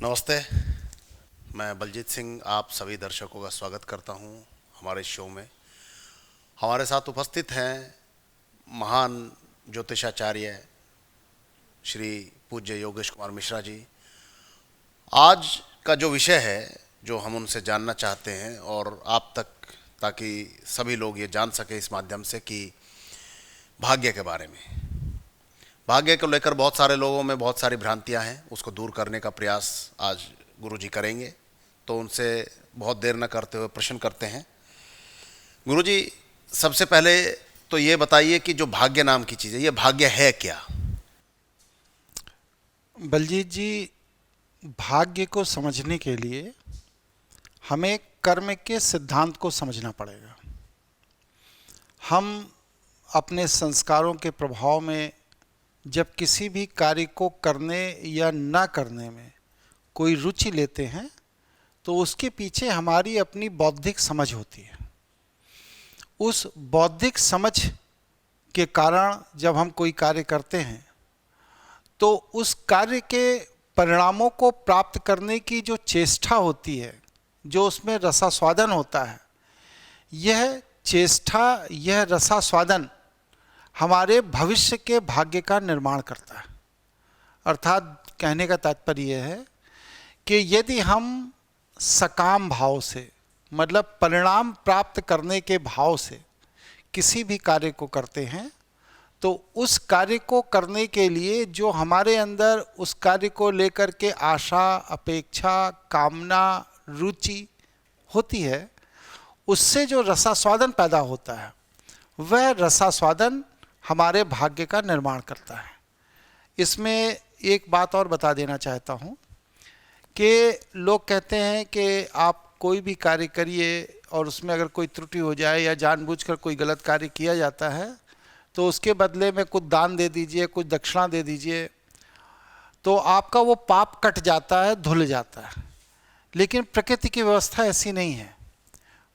नमस्ते। मैं बलजीत सिंह आप सभी दर्शकों का स्वागत करता हूं हमारे शो में। हमारे साथ उपस्थित हैं महान ज्योतिषाचार्य श्री पूज्य योगेश कुमार मिश्रा जी। आज का जो विषय है जो हम उनसे जानना चाहते हैं और आप तक, ताकि सभी लोग ये जान सके इस माध्यम से कि भाग्य के बारे में। भाग्य को लेकर बहुत सारे लोगों में बहुत सारी भ्रांतियां हैं, उसको दूर करने का प्रयास आज गुरुजी करेंगे। तो उनसे बहुत देर न करते हुए प्रश्न करते हैं। गुरुजी, सबसे पहले तो ये बताइए कि जो भाग्य नाम की चीज़ है, ये भाग्य है क्या? बलजीत जी, भाग्य को समझने के लिए हमें कर्म के सिद्धांत को समझना पड़ेगा। हम अपने संस्कारों के प्रभाव में जब किसी भी कार्य को करने या ना करने में कोई रुचि लेते हैं तो उसके पीछे हमारी अपनी बौद्धिक समझ होती है। उस बौद्धिक समझ के कारण जब हम कोई कार्य करते हैं तो उस कार्य के परिणामों को प्राप्त करने की जो चेष्टा होती है, जो उसमें रसास्वादन होता है, यह चेष्टा, यह रसास्वादन हमारे भविष्य के भाग्य का निर्माण करता है। अर्थात कहने का तात्पर्य यह है कि यदि हम सकाम भाव से, मतलब परिणाम प्राप्त करने के भाव से किसी भी कार्य को करते हैं तो उस कार्य को करने के लिए जो हमारे अंदर उस कार्य को लेकर के आशा, अपेक्षा, कामना, रुचि होती है, उससे जो रसास्वादन पैदा होता है, वह रसास्वादन हमारे भाग्य का निर्माण करता है। इसमें एक बात और बता देना चाहता हूँ कि लोग कहते हैं कि आप कोई भी कार्य करिए और उसमें अगर कोई त्रुटि हो जाए या जानबूझकर कोई गलत कार्य किया जाता है तो उसके बदले में कुछ दान दे दीजिए, कुछ दक्षिणा दे दीजिए, तो आपका वो पाप कट जाता है, धुल जाता है। लेकिन प्रकृति की व्यवस्था ऐसी नहीं है।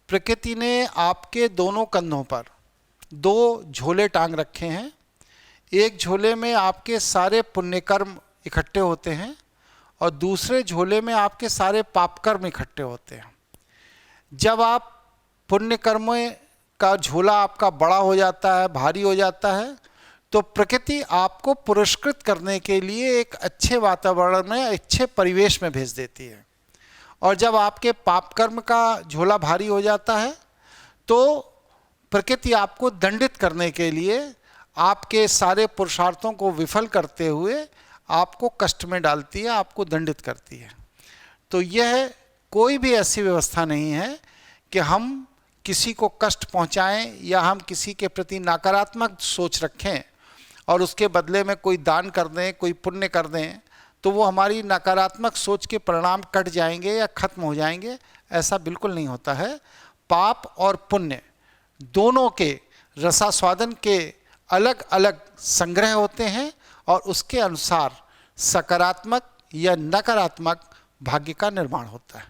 प्रकृति ने आपके दोनों कंधों पर दो झोले टांग रखे हैं। एक झोले में आपके सारे पुण्य कर्म इकट्ठे होते हैं और दूसरे झोले में आपके सारे पाप कर्म इकट्ठे होते हैं। जब आप पुण्य कर्म का झोला आपका बड़ा हो जाता है, भारी हो जाता है, तो प्रकृति आपको पुरस्कृत करने के लिए एक अच्छे वातावरण में, अच्छे परिवेश में भेज देती है। और जब आपके पाप कर्म का झोला भारी हो जाता है तो प्रकृति आपको दंडित करने के लिए आपके सारे पुरुषार्थों को विफल करते हुए आपको कष्ट में डालती है, आपको दंडित करती है। तो यह कोई भी ऐसी व्यवस्था नहीं है कि हम किसी को कष्ट पहुंचाएं या हम किसी के प्रति नकारात्मक सोच रखें और उसके बदले में कोई दान कर दें, कोई पुण्य कर दें तो वो हमारी नकारात्मक सोच के परिणाम कट जाएंगे या खत्म हो जाएंगे। ऐसा बिल्कुल नहीं होता है। पाप और पुण्य दोनों के रसास्वादन के अलग अलग संग्रह होते हैं और उसके अनुसार सकारात्मक या नकारात्मक भाग्य का निर्माण होता है।